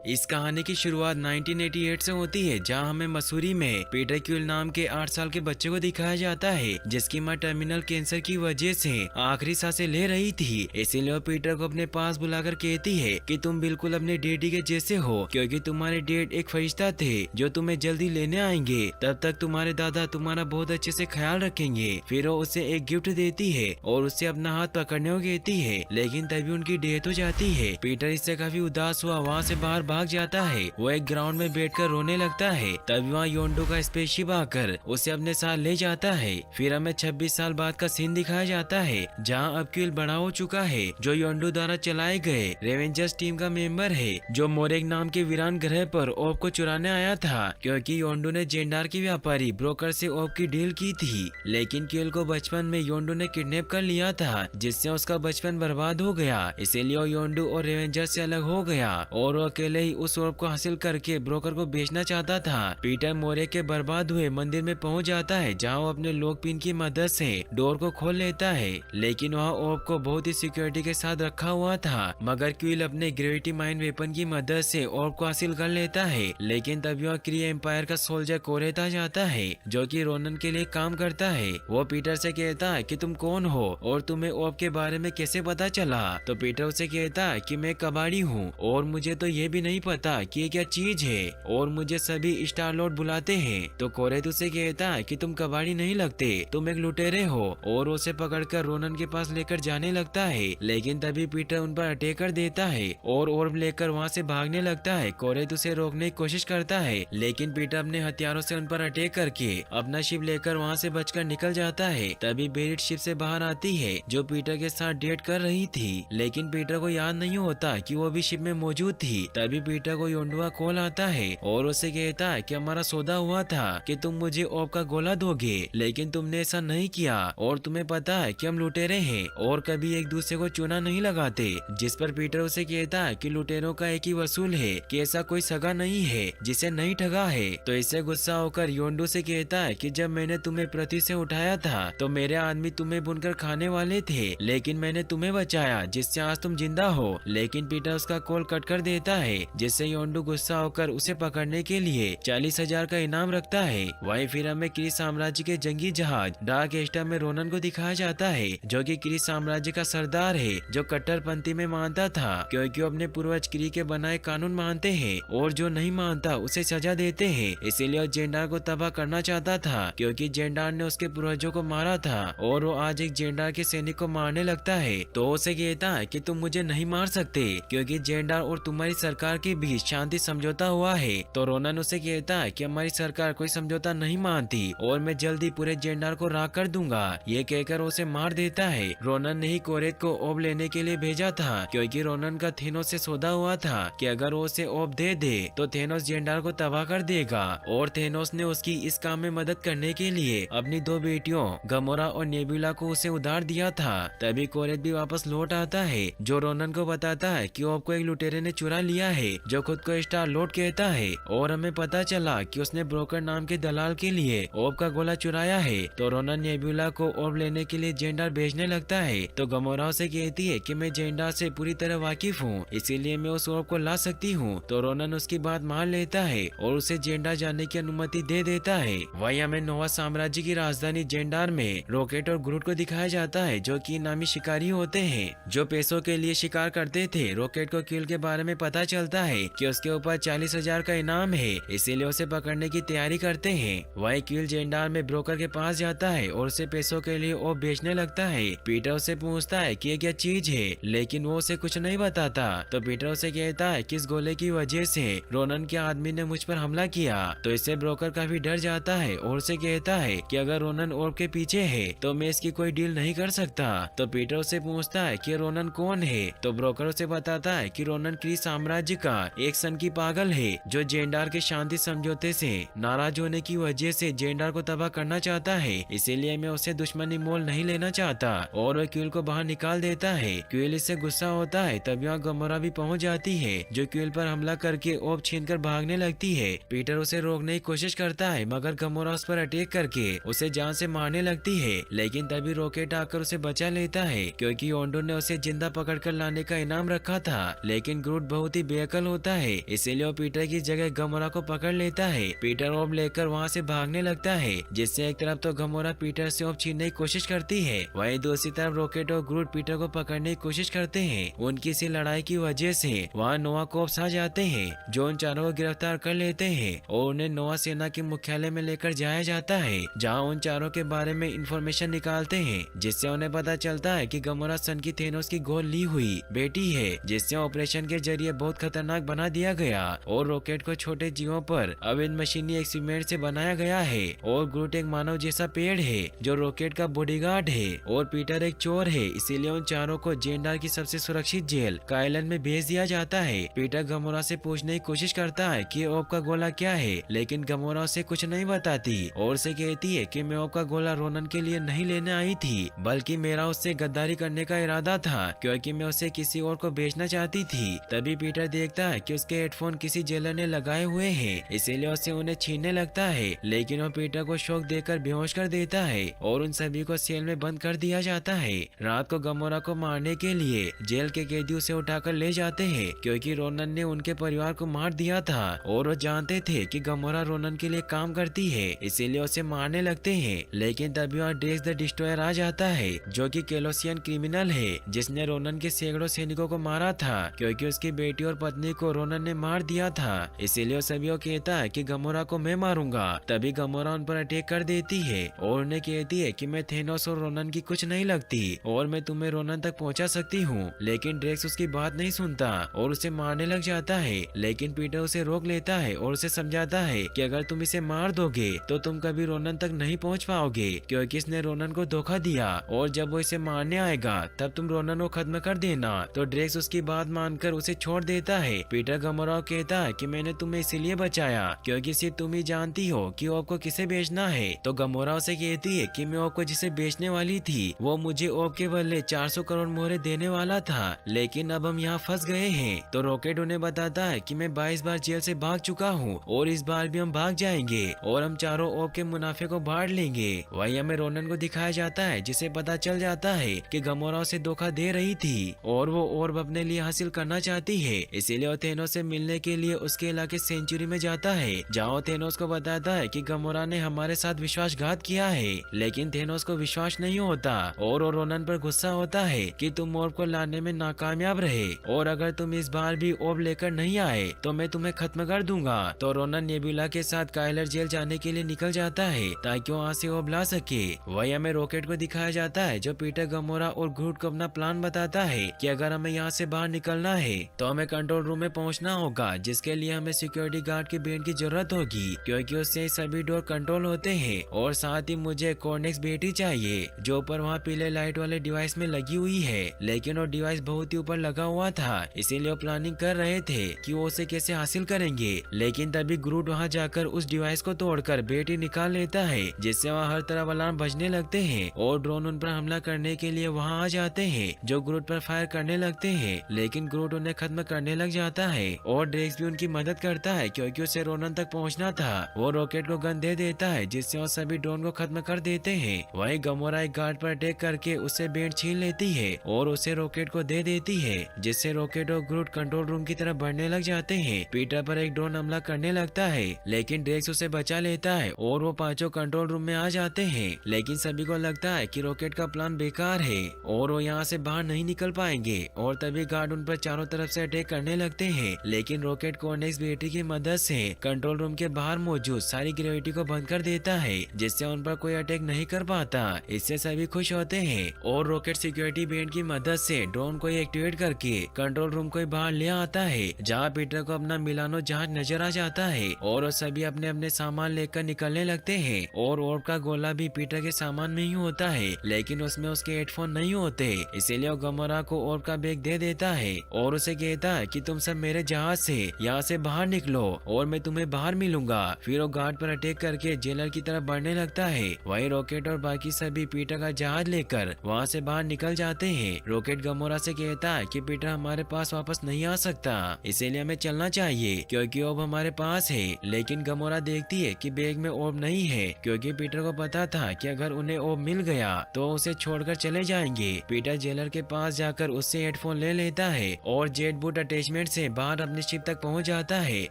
इस कहानी की शुरुआत 1988 से होती है, जहां हमें मसूरी में पीटर क्विल नाम के 8 साल के बच्चे को दिखाया जाता है, जिसकी मां टर्मिनल कैंसर की वजह से आखिरी सांसें ले रही थी। इसीलिए वो पीटर को अपने पास बुलाकर कहती है कि तुम बिल्कुल अपने डैडी के जैसे हो, क्योंकि तुम्हारे डैड एक फरिश्ता थे जो तुम्हें जल्दी लेने आएंगे। तब तक तुम्हारे दादा तुम्हारा बहुत अच्छे से ख्याल रखेंगे। फिर वो उसे एक गिफ्ट देती है और उससे अपना हाथ पकड़ने को कहती है, लेकिन तभी उनकी डेथ हो जाती है। पीटर इससे काफी उदास हुआ वहाँ से बाहर भाग जाता है। वो एक ग्राउंड में बैठकर रोने लगता है। तभी वहाँ योंडो का स्पेसशिप आकर उसे अपने साथ ले जाता है। फिर हमें 26 साल बाद का सीन दिखाया जाता है, जहाँ अब क्विल बड़ा हो चुका है, जो योंडो द्वारा चलाए गए रेवेंजर्स टीम का मेंबर है, जो मोरेक नाम के वीरान ग्रह पर ओब को चुराने आया था, क्योंकि योंडो ने जेंडार के व्यापारी ब्रोकर से ओब की डील की थी। लेकिन क्विल को बचपन में योंडो ने किडनैप कर लिया था, जिससे उसका बचपन बर्बाद हो गया। इसीलिए वो योंडो और रेवेंजर्स से अलग हो गया और वो अकेले ही उस ओर्ब को हासिल करके ब्रोकर को बेचना चाहता था। पीटर मोरेक के बर्बाद हुए मंदिर में पहुंच जाता है, जहां वो अपने लोकपिन की मदद से डोर को खोल लेता है। लेकिन वहाँ ओर्ब को बहुत ही सिक्योरिटी के साथ रखा हुआ था, मगर क्विल अपने ग्रेविटी माइंड वेपन की मदद से ओर्ब को हासिल कर लेता है। लेकिन तभी वहाँ क्री एम्पायर का सोल्जर कोरेट आ जाता है, जो कि रोनन के लिए काम करता है। वो पीटर से कहता है कि तुम कौन हो और तुम्हें ओर्ब के बारे में कैसे पता चला। तो पीटर उसे कहता है कि मैं कबाड़ी हूँ और मुझे तो ये भी नहीं पता कि ये क्या चीज है, और मुझे सभी स्टार लॉर्ड बुलाते हैं। तो कोरेट उसे कहता है कि तुम कबाड़ी नहीं लगते, तुम एक लुटेरे हो, और उसे पकड़कर रोनन के पास लेकर जाने लगता है। लेकिन तभी पीटर उन पर अटैक कर देता है और ओर्ब लेकर वहाँ से भागने लगता है। कोरेट उसे रोकने की कोशिश करता है, लेकिन पीटर अपने हथियारों से उन पर अटैक करके अपना शिप लेकर वहाँ से बचकर निकल जाता है। तभी बेरिट शिप से बाहर आती है, जो पीटर के साथ डेट कर रही थी, लेकिन पीटर को याद नहीं होता कि वो भी शिप में मौजूद थी। तभी पीटर को योंडो का कॉल आता है और उसे कहता है कि हमारा सौदा हुआ था कि तुम मुझे ओब का गोला दोगे, लेकिन तुमने ऐसा नहीं किया और तुम्हें पता है कि हम लुटेरे हैं और कभी एक दूसरे को चूना नहीं लगाते। जिस पर पीटर उसे कहता है कि लुटेरों का एक ही वसूल है कि ऐसा कोई सगा नहीं है जिसे नहीं ठगा है। तो इससे गुस्सा होकर योंडो से कहता है कि जब मैंने तुम्हें पृथ्वी से उठाया था तो मेरे आदमी तुम्हें बुनकर खाने वाले थे, लेकिन मैंने तुम्हें बचाया, जिससे आज तुम जिंदा हो। लेकिन पीटर उसका कॉल कट कर देता है, जिससे योंडो गुस्सा होकर उसे पकड़ने के लिए 40,000 का इनाम रखता है। वहीं फिर हमें क्री साम्राज्य के जंगी जहाज डार्क एस्टा में रोनन को दिखाया जाता है, जो कि क्री साम्राज्य का सरदार है, जो कट्टरपंथी में मानता था, क्योंकि वो अपने पूर्वज क्री के बनाए कानून मानते हैं और जो नहीं मानता उसे सजा देते हैं। इसीलिए वो जेंडार को तबाह करना चाहता था, क्योंकि जेंडार ने उसके पूर्वजों को मारा था और वो आज एक जेंडार के सैनिक को मारने लगता है। तो उसे कहता है कि तुम मुझे नहीं मार सकते, क्योंकि जेंडार और तुम्हारी सरकार के बीच शांति समझौता हुआ है। तो रोनन उसे कहता है कि हमारी सरकार कोई समझौता नहीं मानती और मैं जल्दी पूरे जेंडार को राख कर दूंगा। ये कहकर उसे मार देता है। रोनन ने ही कोरेट को ओब लेने के लिए भेजा था, क्योंकि रोनन का थेनोस से सौदा हुआ था कि अगर वो उसे ओब दे दे तो थेनोस जेंडार को तबाह कर देगा। और थेनोस ने उसकी इस काम में मदद करने के लिए अपनी 2 बेटियों गमोरा और नेबुला को उसे उधार दिया था। तभी कोरेट भी वापस लौट आता है, जो रोनन को बताता है कि ओब को एक लुटेरे ने चुरा लिया है, जो खुद को स्टार लॉर्ड कहता है। और हमें पता चला कि उसने ब्रोकर नाम के दलाल के लिए ओब का गोला चुराया है। तो रोनन नेबुला को ओब लेने के लिए जेंडार भेजने लगता है। तो गमोरा से कहती है कि मैं जेंडार से पूरी तरह वाकिफ हूँ, इसीलिए मैं उस ओब को ला सकती हूँ। तो रोनन उसकी बात मान लेता है और उसे जेंडार जाने की अनुमति दे देता है। वहीं हमें नोवा साम्राज्य की राजधानी जेंडार में रॉकेट और ग्रूट को दिखाया जाता है, जो कि नामी शिकारी होते हैं, जो पैसों के लिए शिकार करते थे। रॉकेट को क्विल के बारे में पता चलता है कि उसके ऊपर 40,000 का इनाम है, इसीलिए उसे पकड़ने की तैयारी करते हैं। वहीं क्विल जेंडार में ब्रोकर के पास जाता है और उसे पैसों के लिए ओब बेचने लगता है। पीटर उसे पूछता है कि ये क्या चीज है, लेकिन वो उसे कुछ नहीं बताता। तो पीटर उसे कहता है कि इस गोले की वजह से रोनन के आदमी ने मुझ पर हमला किया। तो इससे ब्रोकर काफी डर जाता है और उसे कहता है कि अगर रोनन ओब के पीछे है तो मैं इसकी कोई डील नहीं कर सकता। तो पीटर उसे पूछता है कि रोनन कौन है। तो ब्रोकर उसे बताता है कि रोनन क्री साम्राज्य का एक सन की पागल है, जो जेंडार के शांति समझौते से नाराज होने की वजह से जेंडार को तबाह करना चाहता है। इसीलिए मैं उसे दुश्मनी मोल नहीं लेना चाहता और वह क्विल को बाहर निकाल देता है। क्विल इससे गुस्सा होता है। तभी वहाँ गमोरा भी पहुँच जाती है, जो क्विल पर हमला करके ओब छीनकर भागने लगती है। पीटर उसे रोकने की कोशिश करता है, मगर गमोरा उस पर अटैक करके उसे जान से मारने लगती है। लेकिन तभी रॉकेट आकर उसे बचा लेता है, क्योंकि योंडो ने उसे जिंदा पकड़कर लाने का इनाम रखा था। लेकिन ग्रूट बहुत ही बेअकल नकल होता है, इसीलिए वो पीटर की जगह गमोरा को पकड़ लेता है। पीटर ओब लेकर वहाँ से भागने लगता है, जिससे एक तरफ तो गमोरा पीटर से ओब छीनने की कोशिश करती है, वहीं दूसरी तरफ रॉकेट और ग्रूट पीटर को पकड़ने की कोशिश करते हैं। उनकी इसी लड़ाई की वजह से वहाँ नोवा कोप्स आ जाते हैं, जो उन चारों को गिरफ्तार कर लेते हैं और उन्हें नोवा सेना के मुख्यालय में लेकर जाया जाता है, जहाँ उन चारों के बारे में इंफॉर्मेशन निकालते हैं, जिससे उन्हें पता चलता है कि गमोरा सन की थेनोस की गोद ली हुई बेटी है, जिससे ऑपरेशन के जरिए बहुत खतरनाक बना दिया गया और रॉकेट को छोटे जीवों पर अब इन मशीनी एक्सपेरिमेंट से बनाया गया है। और ग्रूट एक मानव जैसा पेड़ है जो रॉकेट का बॉडीगार्ड है और पीटर एक चोर है, इसीलिए उन चारों को जेंडार की सबसे सुरक्षित जेल काइलन में भेज दिया जाता है। पीटर गमोरा से पूछने की कोशिश करता है कि ओब का गोला क्या है, लेकिन गमोरा उसे कुछ नहीं बताती और उसे कहती है कि मैं ओब का गोला रोनन के लिए नहीं लेने आई थी, बल्कि मेरा उससे गद्दारी करने का इरादा था, क्योंकि मैं उसे किसी और को बेचना चाहती थी। तभी पीटर देखता है कि उसके हेडफोन किसी जेलर ने लगाए हुए हैं, इसीलिए उसे उन्हें छीनने लगता है, लेकिन वो पीटर को शॉक देकर बेहोश कर देता है और उन सभी को सेल में बंद कर दिया जाता है। रात को गमोरा को मारने के लिए जेल के कैदी उसे उठाकर ले जाते हैं, क्योंकि रोनन ने उनके परिवार को मार दिया था और वो जानते थे कि गमोरा रोनन के लिए काम करती है, इसीलिए उसे मारने लगते हैं। लेकिन तभी वहाँ ड्रेक्स द डिस्ट्रॉयर आ जाता है, जो कि केलोसियन क्रिमिनल है, जिसने रोनन के सैकड़ों सैनिकों को मारा था, क्योंकि उसकी बेटी और पत्नी को रोनन ने मार दिया था। इसीलिए वो सभी को कहता है कि गमोरा को मैं मारूंगा। तभी गमोरा उन पर अटैक कर देती है और उन्हें कहती है कि मैं थेनोस और रोनन की कुछ नहीं लगती और मैं तुम्हें रोनन तक पहुंचा सकती हूँ। लेकिन ड्रेक्स उसकी बात नहीं सुनता और उसे मारने लग जाता है, लेकिन पीटर उसे रोक लेता है और उसे समझाता है कि अगर तुम इसे मार दोगे तो तुम कभी रोनन तक नहीं पहुँच पाओगे, क्योंकि इसने रोनन को धोखा दिया और जब वो इसे मारने आएगा तब तुम रोनन को खत्म कर देना। तो ड्रेक्स उसकी बात मानकर उसे छोड़ देता है। पीटर गमोरा को कहता है कि मैंने तुम्हें इसीलिए बचाया क्योंकि सिर्फ तुम ही जानती हो कि ओब को किसे बेचना है। तो गमोरा उसे कहती है कि मैं ओब को जिसे बेचने वाली थी वो मुझे ओब के बदले 400 करोड़ मोहरे देने वाला था, लेकिन अब हम यहाँ फंस गए हैं। तो रॉकेट उन्हें बताता है कि मैं 22 बार जेल से भाग चुका हूँ और इस बार भी हम भाग जाएंगे और हम चारों ओब के मुनाफे को बांट लेंगे। वही हमें रोनन को दिखाया जाता है, जिसे पता चल जाता है कि गमोरा उसे धोखा दे रही थी और वो ऑर्ब अपने लिए हासिल करना चाहती है, इसीलिए वो थेनोस से मिलने के लिए उसके इलाके सेंचुरी में जाता है, जहाँ थेनोस को बताता है कि गमोरा ने हमारे साथ विश्वासघात किया है। लेकिन थेनोस को विश्वास नहीं होता और वो रोनन पर गुस्सा होता है कि तुम ऑर्ब को लाने में नाकामयाब रहे और अगर तुम इस बार भी ऑर्ब लेकर नहीं आए तो मैं तुम्हें खत्म कर दूंगा। तो रोनन नेबुला के साथ काइलर जेल जाने के लिए निकल जाता है ताकि वो वहाँ से ऑर्ब ला सके। वही हमें रॉकेट को दिखाया जाता है, जो पीटर गमोरा और ग्रूट को अपना प्लान बताता है कि अगर हमें यहाँ से बाहर निकलना है तो हमें कंट्रोल रूम में पहुँचना होगा, जिसके लिए हमें सिक्योरिटी गार्ड की बैंड की जरूरत होगी, क्योंकि उससे सभी डोर कंट्रोल होते हैं। और साथ ही मुझे कॉर्नेक्स बैटरी चाहिए जो ऊपर वहाँ पीले लाइट वाले डिवाइस में लगी हुई है, लेकिन वो डिवाइस बहुत ही ऊपर लगा हुआ था, इसीलिए वो प्लानिंग कर रहे थे कि वो उसे कैसे हासिल करेंगे। लेकिन तभी ग्रूट वहाँ जाकर उस डिवाइस को तोड़कर बैटरी निकाल लेता है, जिससे वहाँ हर तरफ अलार्म बजने लगते हैं और ड्रोन उन पर हमला करने के लिए वहाँ आ जाते हैं, जो ग्रूट पर फायर करने लगते हैं। लेकिन ग्रूट उन्हें खत्म करने लग जाता है और ड्रेक्स भी उनकी मदद करता है, क्योंकि उसे रोनन तक पहुंचना था। वो रॉकेट को गन दे देता है, जिससे वो सभी ड्रोन को खत्म कर देते हैं। वहीं गमोरा एक गार्ड पर अटैक करके उससे बैंड छीन लेती है और उसे रॉकेट को दे देती है, जिससे रॉकेट और ग्रूट कंट्रोल रूम की तरफ बढ़ने लग जाते हैं। पीटर पर एक ड्रोन हमला करने लगता है, लेकिन ड्रेक्स उसे बचा लेता है और वो पांचों कंट्रोल रूम में आ जाते हैं। लेकिन सभी को लगता है कि रॉकेट का प्लान बेकार है और वो यहाँ से बाहर नहीं निकल पाएंगे और तभी गार्ड उन पर चारों तरफ से अटैक करने लगते हैं। लेकिन रॉकेट कॉर्नेक्स बैटरी की मदद से कंट्रोल रूम के बाहर मौजूद सारी ग्रेविटी को बंद कर देता है, जिससे उन पर कोई अटैक नहीं कर पाता। इससे सभी खुश होते हैं और रॉकेट सिक्योरिटी बैंड की मदद से ड्रोन को एक्टिवेट करके कंट्रोल रूम को बाहर ले आता है, जहाँ पीटर को अपना मिलानो जहाज नजर आ जाता है और वो सभी अपने अपने सामान लेकर निकलने लगते हैं। और ऑर्ब का गोला भी पीटर के सामान में ही होता है, लेकिन उसमें उसके हेडफोन नहीं होते, इसीलिए वो गमोरा को ऑर्ब का बैग दे देता है और उसे कहता है कि तुम सब मेरे जहाज से यहाँ से बाहर निकलो और मैं तुम्हें बाहर मिलूंगा। फिर वो गार्ड पर अटैक करके जेलर की तरफ बढ़ने लगता है। वही रॉकेट और बाकी सभी पीटर का जहाज लेकर वहाँ से बाहर निकल जाते हैं। रॉकेट गमोरा से कहता है कि पीटर हमारे पास वापस नहीं आ सकता, इसीलिए हमें चलना चाहिए क्योंकि ऑर्ब हमारे पास है। लेकिन गमोरा देखती है कि बैग में ऑर्ब नहीं है, क्योंकि पीटर को पता था कि अगर उन्हें ऑर्ब मिल गया तो उसे छोड़कर चले जाएंगे। पीटर जेलर के पास जाकर उससे हेडफोन ले लेता है और जेट बूट अटैचमेंट बेसमेंट से बाहर अपनी शिप तक पहुंच जाता है।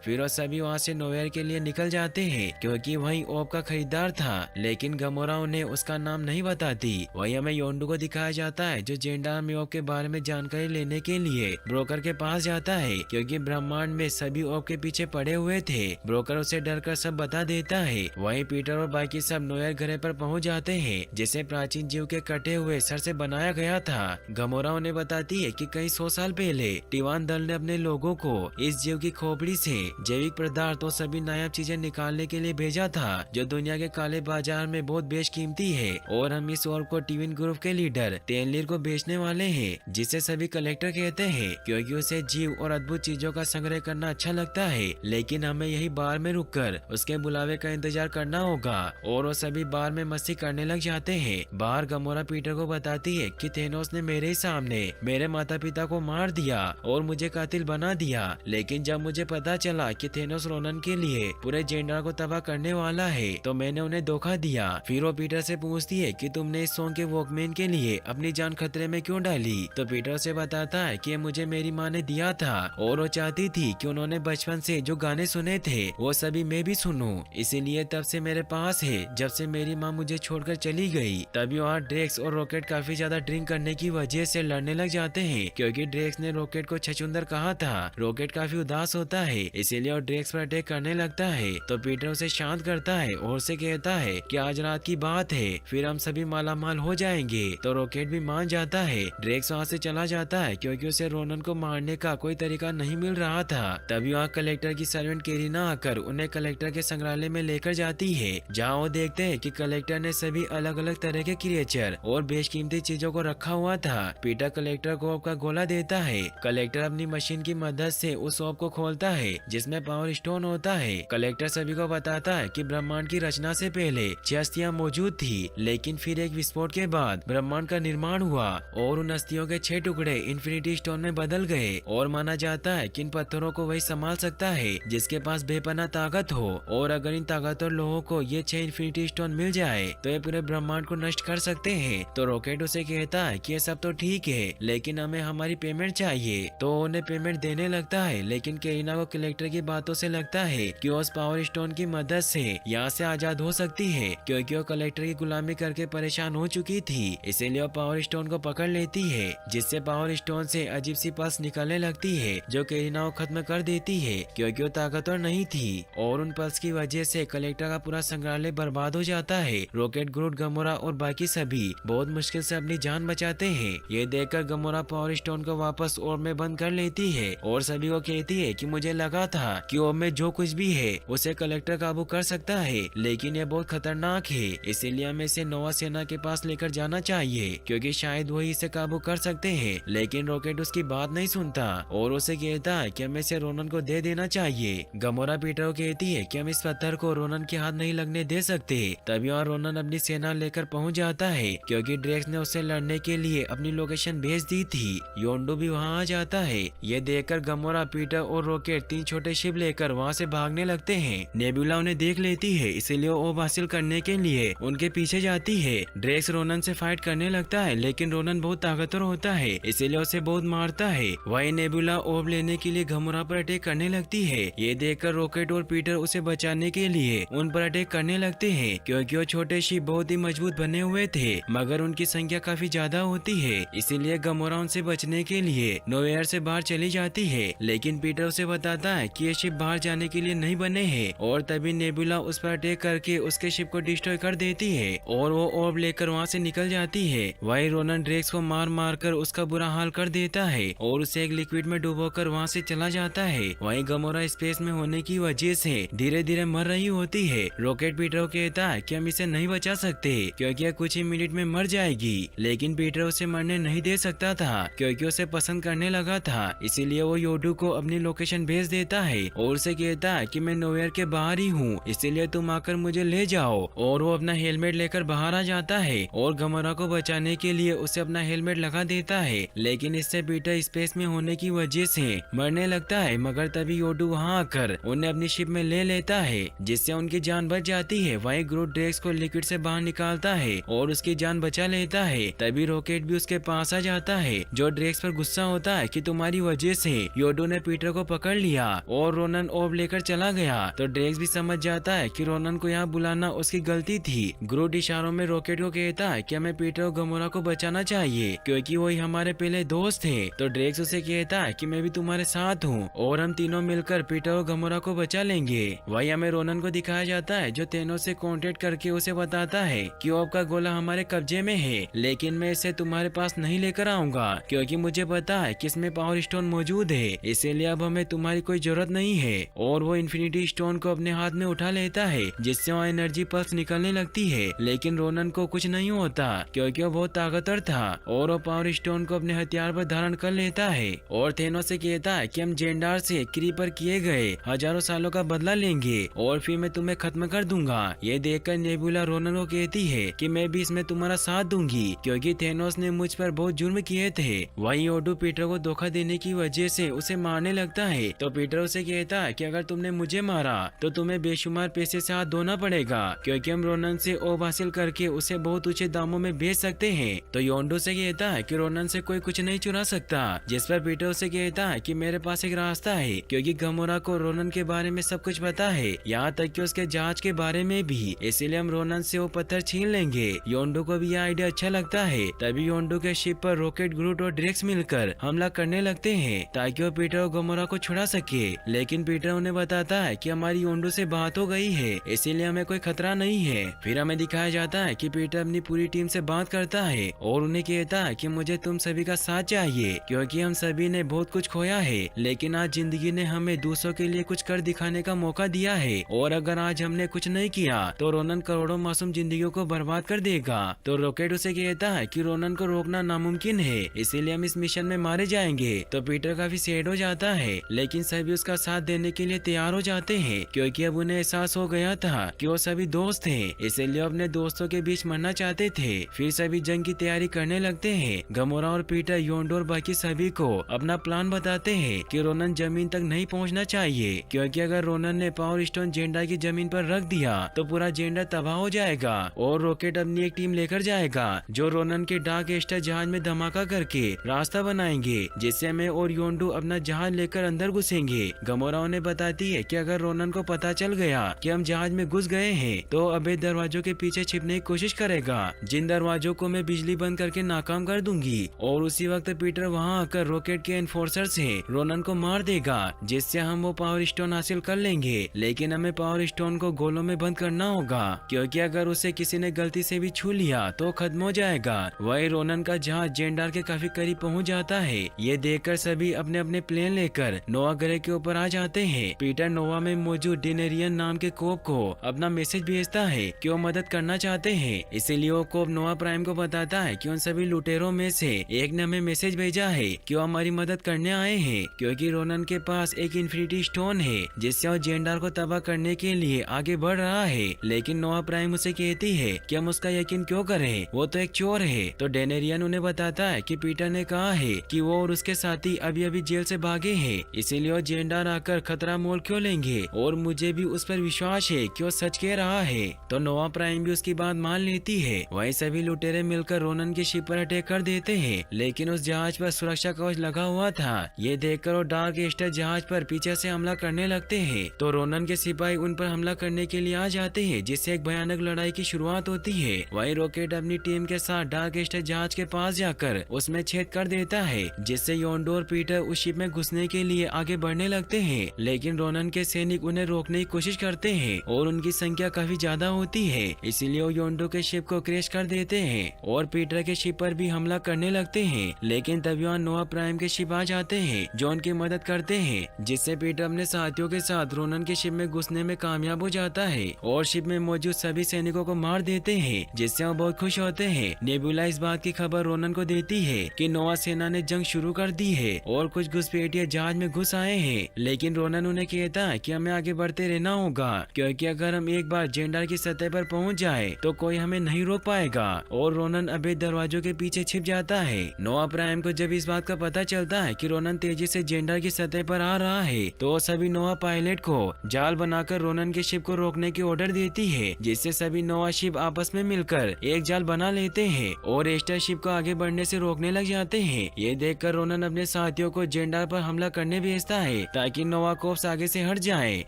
फिर वो सभी वहाँ से नोवेयर के लिए निकल जाते हैं क्योंकि वही ओब का खरीदार था, लेकिन गमोरा उन्हें उसका नाम नहीं बताती। वही हमें योंडू को दिखाया जाता है जो जेंडार में ओब के बारे में जानकारी लेने के लिए ब्रोकर के पास जाता है क्योंकि ब्रह्मांड में सभी ओब के पीछे पड़े हुए थे। ब्रोकर उसे डरकर सब बता देता है। वहीं पीटर और बाकी सब नोवेयर ग्रह पर पहुंच जाते हैं जिसे प्राचीन जीव के कटे हुए सर से बनाया गया था। गमोरा उन्हें बताती है कि कई 100 साल पहले टीवान दल ने अपने लोगों को इस जीव की खोपड़ी से जैविक पदार्थ और सभी नायाब चीजें निकालने के लिए भेजा था जो दुनिया के काले बाजार में बहुत बेशकीमती है, और हम इस ऑर्ब को टीविन ग्रुप के लीडर तेनलीर को बेचने वाले हैं जिसे सभी कलेक्टर कहते हैं क्योंकि उसे जीव और अद्भुत चीजों का संग्रह करना अच्छा लगता है। लेकिन हमें यही बार में रुककर उसके बुलावे का इंतजार करना होगा, और वो सभी बार में मस्ती करने लग जाते हैं। बाहर गमोरा पीटर को बताती है कि थेनोस ने मेरे सामने मेरे माता पिता को मार दिया और मुझे कातिल बना दिया, लेकिन जब मुझे पता चला कि थेनोस रोनन के लिए पूरे जेंडार को तबाह करने वाला है तो मैंने उन्हें धोखा दिया। फिर वो पीटर से पूछती है कि तुमने इस सॉन्ग के वॉकमैन के लिए अपनी जान खतरे में क्यों डाली, तो पीटर से बताता है कि मुझे मेरी माँ ने दिया था और वो चाहती थी कि उन्होंने बचपन से जो गाने सुने थे वो सभी मैं भी सुनूं, इसीलिए तब से मेरे पास है जब से मेरी माँ मुझे छोड़कर चली गई। तभी वहाँ ड्रेक्स और रॉकेट काफी ज्यादा ड्रिंक करने की वजह से लड़ने लग जाते हैं क्योंकि ड्रेक्स ने रॉकेट को छछूंदर कहा था। रॉकेट काफी उदास होता है इसीलिए वो ड्रेक्स पर अटैक करने लगता है, तो पीटर उसे शांत करता है और उसे कहता है कि आज रात की बात है, फिर हम सभी मालामाल हो जाएंगे। तो रॉकेट भी मान जाता है। ड्रेक्स वहाँ से चला जाता है क्योंकि उसे रोनन को मारने का कोई तरीका नहीं मिल रहा था। तभी वहाँ कलेक्टर की सर्वेंट केरिना आकर उन्हें कलेक्टर के संग्रहालय में लेकर जाती है जहाँ वो देखते हैं कि कलेक्टर ने सभी अलग अलग तरह के क्रिएचर और बेशकीमती चीजों को रखा हुआ था। पीटर कलेक्टर को ओब का गोला देता है। कलेक्टर अपनी मशीन की मदद से उस ओब को खोलता है जिसमें पावर स्टोन होता है। कलेक्टर सभी को बताता है कि ब्रह्मांड की रचना से पहले 6 अस्थियां मौजूद थी, लेकिन फिर एक विस्फोट के बाद ब्रह्मांड का निर्माण हुआ और उन अस्थियों के 6 टुकड़े इन्फिनिटी स्टोन में बदल गए, और माना जाता है कि इन पत्थरों को वही संभाल सकता है जिसके पास बेपनाह ताकत हो, और अगर इन ताकतवर लोगों को ये 6 इन्फिनिटी स्टोन मिल जाए तो ये पूरे ब्रह्मांड को नष्ट कर सकते हैं। तो रॉकेट उसे कहता है कि ये सब तो ठीक है लेकिन हमें हमारी पेमेंट चाहिए, तो उन्हें पेमेंट देने लगता है। लेकिन केरिना को कलेक्टर की बातों से लगता है कि वो उस पावर स्टोन की मदद से यहाँ से आजाद हो सकती है क्योंकि वो कलेक्टर की गुलामी करके परेशान हो चुकी थी, इसीलिए वो पावर स्टोन को पकड़ लेती है जिससे पावर स्टोन से अजीब सी पल्स निकलने लगती है जो केरिना को खत्म कर देती है क्योंकि वो ताकतवर नहीं थी, और उन पल्स की वजह से कलेक्टर का पूरा संग्रहालय बर्बाद हो जाता है। रॉकेट, ग्रूट, गमोरा और बाकी सभी बहुत मुश्किल से अपनी जान बचाते हैं। ये देखकर गमोरा पावर स्टोन को वापस ओर्ब में बंद कर लेती है और सभी को कहती है कि मुझे लगा था कि ओर्ब में जो कुछ भी है उसे कलेक्टर काबू कर सकता है, लेकिन ये बहुत खतरनाक है, इसीलिए हमें इसे नोवा सेना के पास लेकर जाना चाहिए क्योंकि शायद वही इसे काबू कर सकते हैं। लेकिन रॉकेट उसकी बात नहीं सुनता और उसे कहता है कि हमें इसे रोनन को दे देना चाहिए। गमोरा पीटर को कहती है कि हम इस पत्थर को रोनन के हाथ नहीं लगने दे सकते। तभी और रोनन अपनी सेना लेकर पहुंच जाता है क्योंकि ड्रेक्स ने उसे लड़ने के लिए अपनी लोकेशन भेज दी थी। योंडू भी वहाँ आ जाता है। ये देखकर गमोरा, पीटर और रॉकेट 3 छोटे शिप लेकर वहाँ से भागने लगते हैं। नेबुला उन्हें देख लेती है इसीलिए ओब हासिल करने के लिए उनके पीछे जाती है। ड्रेक्स रोनन से फाइट करने लगता है लेकिन रोनन बहुत ताकतवर होता है इसीलिए उसे बहुत मारता है। वही नेबुला ओब लेने के लिए गमोरा पर अटैक करने लगती है। ये देखकर रॉकेट और पीटर उसे बचाने के लिए उन पर अटैक करने लगते हैं क्योंकि वो छोटे शिप बहुत ही मजबूत बने हुए थे मगर उनकी संख्या काफी ज्यादा होती है, इसीलिए गमोरा उनसे बचने के लिए नोवेयर से बाहर चली जाती है। लेकिन पीटर उसे बताता है कि ये शिप बाहर जाने के लिए नहीं बने हैं, और तभी नेबुला उस पर अटैक करके उसके शिप को डिस्ट्रॉय कर देती है और वो ऑर्ब लेकर वहाँ से निकल जाती है। वही रोनन ड्रेक्स को मार मार कर उसका बुरा हाल कर देता है और उसे एक लिक्विड में डुबोकर वहाँ से चला जाता है। वहीं गमोरा स्पेस में होने की वजह से धीरे धीरे मर रही होती है। रॉकेट पीटर को कहता है कि हम इसे नहीं बचा सकते क्योंकि यह कुछ ही मिनट में मर जाएगी, लेकिन पीटर उसे मरने नहीं दे सकता था क्योंकि उसे पसंद करने लगा था, इसीलिए वो योडू को अपनी लोकेशन भेज देता है और उसे कहता है कि मैं नोवेयर के बाहर ही हूँ, इसीलिए तुम आकर मुझे ले जाओ। और वो अपना हेलमेट लेकर बाहर आ जाता है और गमोरा को बचाने के लिए उसे अपना हेलमेट लगा देता है, लेकिन इससे पीटर स्पेस में होने की वजह से मरने लगता है। मगर तभी योडू वहाँ आकर उन्हें अपनी शिप में ले लेता है जिससे उनकी जान बच जाती है। वहीं ग्रूट ड्रेक्स को लिक्विड से बाहर निकालता है और उसकी जान बचा लेता है। तभी रॉकेट भी उसके पास आ जाता है जो ड्रेक्स पर गुस्सा होता है कि तुम्हारी वजह से योडो ने पीटर को पकड़ लिया और रोनन ओब लेकर चला गया। तो ड्रेक्स भी समझ जाता है कि रोनन को यहाँ बुलाना उसकी गलती थी। ग्रूट इशारों में रॉकेट को कहता है कि हमें पीटर और गमोरा को बचाना चाहिए क्योंकि वही हमारे पहले दोस्त थे। तो ड्रेक्स उसे कहता है कि मैं भी तुम्हारे साथ हूँ और हम तीनों मिलकर पीटर और गमोरा को बचा लेंगे। वही हमें रोनन को दिखाया जाता है जो थेनोस से कांटेक्ट करके उसे बताता है कि ओब का गोला हमारे कब्जे में है, लेकिन मैं इसे तुम्हारे पास नहीं लेकर आऊंगा क्योंकि मुझे पता है कि इसमें पावर स्टोन मौजूद है, इसीलिए अब हमें तुम्हारी कोई जरूरत नहीं है। और वो इन्फिनिटी स्टोन को अपने हाथ में उठा लेता है जिससे वहाँ एनर्जी पल्स निकलने लगती है, लेकिन रोनन को कुछ नहीं होता क्योंकि वो बहुत ताकतवर था और वो पावर स्टोन को अपने हथियार पर धारण कर लेता है और थेनोस से कहता है कि हम जेंडार से क्रीपर किए गए हजारों सालों का बदला लेंगे और फिर मैं तुम्हें खत्म कर दूंगा। ये देखकर नेबुला रोनन को कहती है कि मैं भी इसमें तुम्हारा साथ दूंगी क्योंकि थेनोस ने मुझ पर बहुत जुर्म किए थे। वहीं ओडू पीटर को धोखा देने की वजह से उसे मारने लगता है। तो पीटर उसे कहता है कि अगर तुमने मुझे मारा तो तुम्हें बेशुमार पैसे से हाथ धोना पड़ेगा क्योंकि हम रोनन से ओब हासिल करके उसे बहुत ऊंचे दामों में बेच सकते हैं। तो योंडो से कहता है कि रोनन से कोई कुछ नहीं चुरा सकता, जिस पर पीटर उसे कहता है कि मेरे पास एक रास्ता है क्योंकि गमोरा को रोनन के बारे में सब कुछ पता है, यहाँ तक कि उसके जहाज के बारे में भी, इसीलिए हम रोनन से वो पत्थर छीन लेंगे। योंडो को भी यह आइडिया अच्छा लगता है। तभी योंडो के शिप पर रॉकेट, ग्रूट और ड्रेक्स मिलकर हमला करने लगते हैं ताकि वो पीटर और गमोरा को छुड़ा सके, लेकिन पीटर उन्हें बताता है कि हमारी योंडो से बात हो गई है इसीलिए हमें कोई खतरा नहीं है। फिर हमें दिखाया जाता है कि पीटर अपनी पूरी टीम से बात करता है और उन्हें कहता है कि मुझे तुम सभी का साथ चाहिए क्योंकि हम सभी ने बहुत कुछ खोया है, लेकिन आज जिंदगी ने हमें दूसरों के लिए कुछ कर दिखाने का मौका दिया है और अगर आज हमने कुछ नहीं किया तो रोनन करोड़ों मासूम जिंदगियों को बर्बाद कर देगा। तो रॉकेट उसे कहता है कि रोनन को रोकना नामुमकिन है, इसीलिए हम इस मिशन में मारे जाएंगे। तो पीटर काफी सैड हो जाता है, लेकिन सभी उसका साथ देने के लिए तैयार हो जाते हैं क्योंकि अब उन्हें एहसास हो गया था कि वो सभी दोस्त हैं, इसलिए अपने दोस्तों के बीच मरना चाहते थे। फिर सभी जंग की तैयारी करने लगते हैं। गमोरा और पीटर, योंडो और बाकी सभी को अपना प्लान बताते हैं कि रोनन जमीन तक नहीं पहुंचना चाहिए क्योंकि अगर रोनन ने पावर स्टोन जेंडा की जमीन पर रख दिया तो पूरा जेंडा तबाह हो जाएगा और रॉकेट अपनी एक टीम लेकर जाएगा जो रोनन के डार्क स्टार जहाज में धमाका करके रास्ता बनाएंगे जिससे मैं और योंडो अपना जहाज लेकर अंदर घुसेंगे। गमोरा उन्हें बताती है कि अगर रोनन को पता चल गया कि हम जहाज में घुस गए हैं तो अवैध दरवाजों के पीछे छिपने की कोशिश करेगा, जिन दरवाजों को मैं बिजली बंद करके नाकाम कर दूंगी। और उसी वक्त पीटर वहां आकर रॉकेट के एनफोर्सर से रोनन को मार देगा जिससे हम वो पावर स्टोन हासिल कर लेंगे, लेकिन हमें पावर स्टोन को गोलों में बंद करना होगा क्योंकि अगर उसे किसी ने गलती से भी छू लिया तो खत्म हो जाएगा। वही रोनन का जहाज जेंडार के काफी करीब पहुंच जाता है। ये देखकर सभी अपने अपने प्लेन लेकर नोवा ग्रह के ऊपर आ जाते हैं। पीटर नोवा में मौजूद डिनेरियन नाम के कोप को अपना मैसेज भेजता है कि वो मदद करना चाहते हैं, इसीलिए वो कोप नोवा प्राइम को बताता है कि उन सभी लुटेरों में से एक ने हमें मैसेज भेजा है कि वो हमारी मदद करने आए हैं क्योंकि रोनन के पास एक इन्फिनिटी स्टोन है जिससे वो जेंडार को तबाह करने के लिए आगे बढ़ रहा है। लेकिन नोवा प्राइम उसे कहती है कि हम उसका यकीन क्यों करें, वो तो एक चोर है। तो डेनेरियन उन्हें बताता है कि पीटर ने कहा है कि वो और उसके साथी अभी अभी जेल से भागे हैं, इसीलिए वो जेंडार आकर खतरा मोल क्यों लेंगे और मुझे भी उस पर विश्वास है कि वो सच कह रहा है। तो नोवा प्राइम भी उसकी बात मान लेती है। वहीं सभी लुटेरे मिलकर रोनन के शिप पर अटैक कर देते हैं, लेकिन उस जहाज पर सुरक्षा कवच लगा हुआ था। ये देखकर वो डार्क स्टार जहाज पर पीछे से हमला करने लगते हैं। तो रोनन के सिपाही उन पर हमला करने के लिए आ जाते हैं जिससे एक भयानक लड़ाई की शुरुआत होती है। वहीं रॉकेट अपनी टीम के साथ डार्क स्टार जहाज के पास जाकर उसमें छेद कर देता है जिससे योंडो और पीटर उस शिप में घुसने के लिए आगे बढ़ने लगते हैं, लेकिन रोनन के सैनिक उन्हें रोकने की कोशिश करते हैं और उनकी संख्या काफी ज्यादा होती है, इसीलिए वो योंडो के शिप को क्रैश कर देते हैं और पीटर के शिप पर भी हमला करने लगते हैं। लेकिन तभी वहाँ नोवा प्राइम के शिप आ जाते हैं जो उनकी मदद करते हैं, जिससे पीटर अपने साथियों के साथ रोनन के शिप में घुसने में कामयाब हो जाता है और शिप में मौजूद सभी सैनिकों को मार देते हैं, जिससे वो बहुत खुश होते हैं। नेबुला इस बात की खबर रोनन को देती है कि नोवा सेना ने जंग शुरू कर दी है और कुछ घुसपैठिए जहाज में घुस आए हैं, लेकिन रोनन उन्हें कहता है कि हमें आगे बढ़ते रहना होगा क्योंकि अगर हम एक बार जेंडार की सतह पर पहुंच जाए तो कोई हमें नहीं रोक पाएगा। और रोनन अवैध दरवाजों के पीछे छिप जाता है। नोवा प्राइम को जब इस बात का पता चलता है कि रोनन तेजी से जेंडार की सतह पर आ रहा है तो सभी नोवा पायलट को जाल बनाकर रोनन के शिप को रोकने की ऑर्डर देती है, जिससे सभी नोवा शिप आपस में मिलकर एक जाल बना लेते हैं और स्टार शिप को आगे बढ़ने से रोकने लग जाते हैं। ये देखकर रोनन अपने साथियों साथियों को जेंडार पर हमला करने भेजता है ताकि नोवा कोर्प्स आगे से हट जाए,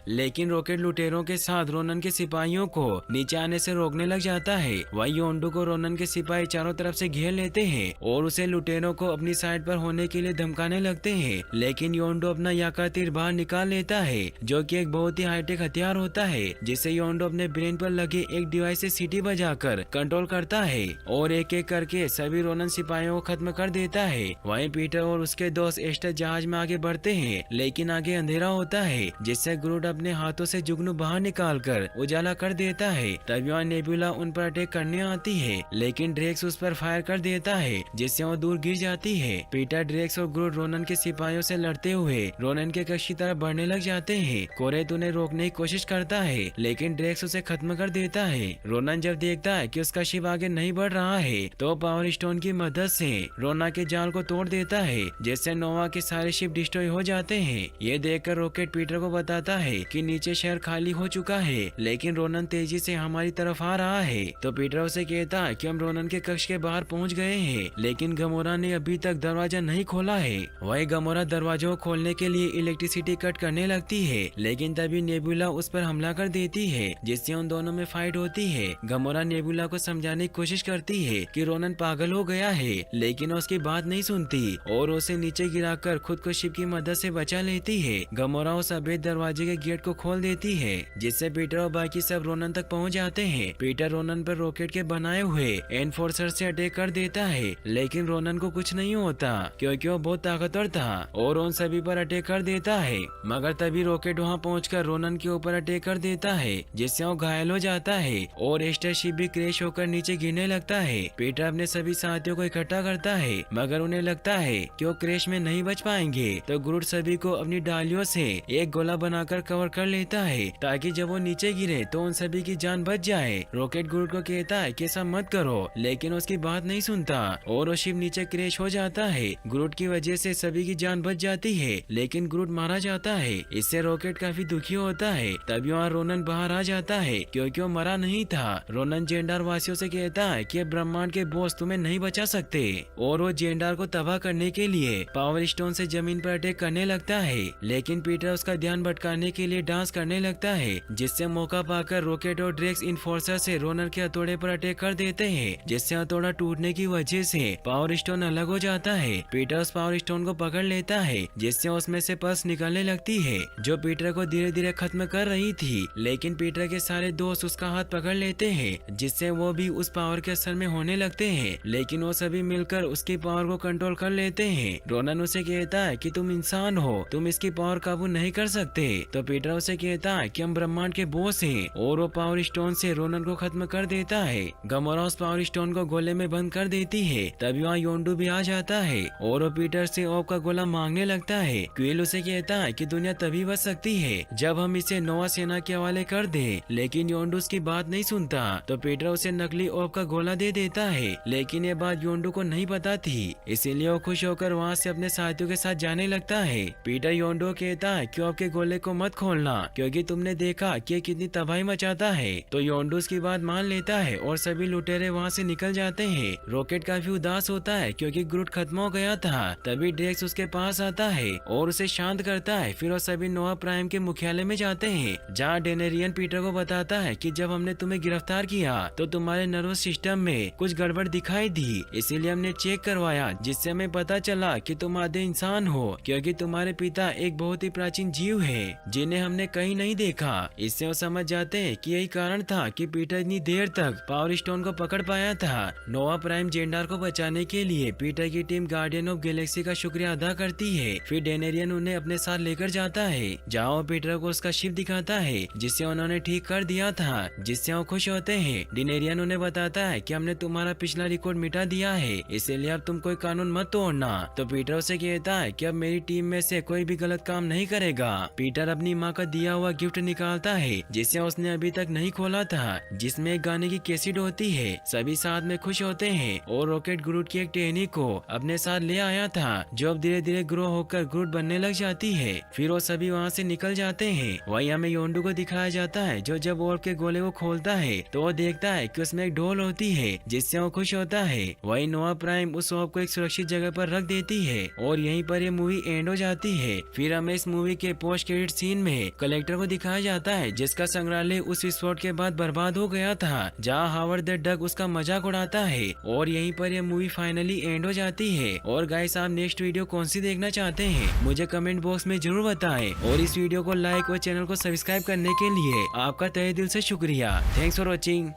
लेकिन रॉकेट लुटेरों के साथ रोनन के सिपाहियों को नीचे आने से रोकने लग जाता है। वही योंडू को रोनन के सिपाही चारों तरफ से घेर लेते हैं और उसे लुटेरों को अपनी साइड पर होने के लिए धमकाने लगते हैं, लेकिन योंडू अपना याका तीर बाहर निकाल लेता है जो कि एक बहुत ही हाईटेक हथियार होता है, जिसे योंडू अपने ब्रेन पर लगे एक डिवाइस से सीटी बजाकर कंट्रोल करता है और एक एक करके सभी रोनन सिपाहियों को खत्म कर देता है। वहीं पीटर और उसके दोस्त एस्टर जहाज में आगे बढ़ते हैं, लेकिन आगे अंधेरा होता है जिससे ग्रूट अपने हाथों से जुगनू बाहर निकालकर उजाला कर देता है। तभी वहाँ नेबुला उन पर अटैक करने आती है, लेकिन ड्रेक्स उस पर फायर कर देता है जिससे वो दूर गिर जाती है। पीटर, ड्रेक्स और ग्रूट रोनन के सिपाहियों से लड़ते हुए रोनन के कक्ष की तरफ बढ़ने लग जाते हैं। कोरेत उन्हें रोकने की कोशिश करता है, लेकिन ड्रेक्स उसे खत्म कर देता है। रोनन जब देखता है कि उसका शिप आगे नहीं बढ़ रहा है तो पावर स्टोन की मदद से रोना के जाल को तोड़ देता है, जिससे नोवा के सारे शिप डिस्ट्रॉय हो जाते हैं। ये देखकर रॉकेट पीटर को बताता है कि नीचे शहर खाली हो चुका है, लेकिन रोनन तेजी से हमारी तरफ आ रहा है। तो पीटर उसे कहता है कि हम रोनन के कक्ष के बाहर पहुंच गए हैं, लेकिन गमोरा ने अभी तक दरवाजा नहीं खोला है। वही गमोरा दरवाजों को खोलने के लिए इलेक्ट्रिसिटी कट करने लगती है, लेकिन तभी नेबुला उस पर हमला कर देती है, जिससे उन दोनों में फाइट होती है। गमोरा नेबुला को समझाने की कोशिश करती है कि रोनन पागल हो गया है, लेकिन उसकी बात नहीं सुनती और उसे नीचे गिराकर खुद को शिप की मदद से बचा लेती है। गमोरा उस अवैध दरवाजे के गेट को खोल देती है, जिससे पीटर और बाकी सब रोनन तक पहुंच जाते हैं। पीटर रोनन पर रॉकेट के बनाए हुए एनफोर्सर से अटैक कर देता है, लेकिन रोनन को कुछ नहीं होता क्योंकि वो बहुत ताकतवर था और उन सभी पर अटैक कर देता है। मगर तभी रॉकेट वहां पहुंचकर रोनन के ऊपर अटैक कर देता है, जिससे वो घायल हो जाता है और एस्टर शिप भी क्रैश होकर नीचे गिरने लगता है। पीटर अपने सभी साथियों को इकट्ठा करता है, मगर उन्हें लगता है कि वो क्रैश में नहीं बच पाएंगे। तो ग्रूट सभी को अपनी डालियों से एक गोला बनाकर कवर कर लेता है ताकि जब वो नीचे गिरे तो उन सभी की जान बच जाए। रॉकेट ग्रूट को कहता है कि ऐसा मत करो, लेकिन उसकी बात नहीं सुनता और वो शिप नीचे क्रैश हो जाता है। ग्रूट की वजह से सभी की जान बच जाती है, लेकिन ग्रूट मारा जाता है। इससे रॉकेट काफी दुखी होता है। तभी वहाँ रोनन बाहर आ जाता है क्योंकि वो मरा नहीं था। रोनन जेंडार वासियों से कहता है कि ब्रह्मांड के बॉस तुम्हें नहीं बचा सकते और वो जेंडार को तबाह करने के लिए पावर स्टोन से जमीन पर अटैक करने लगता है, लेकिन पीटर उसका ध्यान भटकाने के लिए डांस करने लगता है, जिससे मौका पाकर रॉकेट और ड्रेक्स इन्फोर्सर से रोनन के हथौड़े पर अटैक कर देते हैं, जिससे हथौड़ा टूटने की वजह से पावर स्टोन अलग हो जाता है। पीटर उस पावर स्टोन को पकड़ लेता है, जिससे उसमें से पल्स निकलने लगती है जो पीटर को धीरे धीरे खत्म कर रही थी, लेकिन पीटर के सारे दोस्त उसका हाथ पकड़ लेते हैं, जिससे वो भी उस पावर के असर में होने लगते हैं, लेकिन वो सभी मिलकर उसकी पावर को कंट्रोल कर लेते हैं। रोनन उसे कहता है कि तुम इंसान हो, तुम इसकी पावर काबू नहीं कर सकते। तो पीटर उसे कहता है कि हम ब्रह्मांड के बॉस हैं और वो पावर स्टोन से रोनन को खत्म कर देता है। गमोरा उस पावर स्टोन को गोले में बंद कर देती है। तभी वहाँ योंडू भी आ जाता है और वो पीटर से ओप का गोला मांगने लगता है। क्विल उसे कहता है कि दुनिया तभी बच सकती है जब हम इसे नोवा सेना के हवाले कर दे, लेकिन योंडू उसकी बात नहीं सुनता। तो पीटर उसे नकली ओप का गोला दे देता है, लेकिन ये बात योंडू को नहीं पता थी, इसीलिए वो खुश होकर वहाँ से अपने साथियों के साथ जाने लगता है। पीटर योंडू कहता है कि ओप के गोले को मत खोलना क्योंकि तुमने देखा कि ये कितनी तबाही मचाता है। तो योंडू उसकी बात मान लेता है और सभी लुटेरे वहाँ से निकल जाते हैं। रॉकेट काफी उदास होता है क्योंकि ग्रूट खत्म हो गया था। तभी ड्रेक्स उसके पास आता है और उसे शांत करता है। फिर वो सभी नोवा प्राइम के मुख्यालय में जाते हैं, जहाँ डेनेरियन पीटर को बताता है कि जब हमने तुम्हें गिरफ्तार किया तो तुम्हारे नर्वस सिस्टम में कुछ गड़बड़ दिखाई दी, इसीलिए हमने चेक करवाया, जिससे हमें पता चला कि तुम आधे इंसान हो क्योंकि तुम्हारे पिता एक बहुत ही प्राचीन जीव है जिन्हें हमने कहीं नहीं देखा। इससे वो समझ जाते हैं कि यही कारण था कि पीटर इतनी देर तक पावर स्टोन को पकड़ पाया था। नोवा प्राइम जेंडार को बचाने के लिए पीटर की टीम गार्डियन ऑफ गैलेक्सी का शुक्रिया अदा करती है। फिर डेनेरियन उन्हें अपने साथ लेकर जाता है, जहाँ वो पीटर को उसका शिप दिखाता है जिसे उन्होंने ठीक कर दिया था, जिससे वो खुश होते हैं। डेनेरियन उन्हें बताता है कि हमने तुम्हारा पिछला रिकॉर्ड मिटा दिया है, इसलिए अब तुम कोई कानून मत तोड़ना। तो पीटर उसे कहता है कि अब मेरी टीम में से कोई भी गलत काम नहीं करेगा। पीटर अपनी माँ का दिया हुआ गिफ्ट निकालता है जिसे उसने अभी तक नहीं खोला था, जिसमें एक गाने की कैसेट होती है। सभी साथ में खुश होते हैं और रॉकेट ग्रूट की एक टहनी को अपने साथ ले आया था, जो अब धीरे धीरे ग्रो होकर ग्रूट बनने लग जाती है। फिर वो सभी वहाँ से निकल जाते हैं। वहीं हमें योंडू को दिखाया जाता है, जो जब ओर्फ के गोले को खोलता है तो वो देखता है कि उसमें एक ढोल होती है, जिससे वो खुश होता है। वहीं नोवा प्राइम उस ओर्फ को एक सुरक्षित जगह पर रख देती है और यहीं पर ये मूवी एंड हो जाती है। फिर हमें इस मूवी के पोस्ट क्रेडिट सीन में कलेक्टर को दिखाया जाता है जिसका संग्रहालय उस विस्फोट के बाद बर्बाद हो गया था, जहाँ हावर्ड द डक उसका मजाक उड़ाता है। और यहीं पर यह मूवी फाइनली एंड हो जाती है। और गाइस, आप नेक्स्ट वीडियो कौन सी देखना चाहते हैं मुझे कमेंट बॉक्स में जरूर बताएं। और इस वीडियो को लाइक और चैनल को सब्सक्राइब करने के लिए आपका तहे दिल से शुक्रिया। Thanks for watching.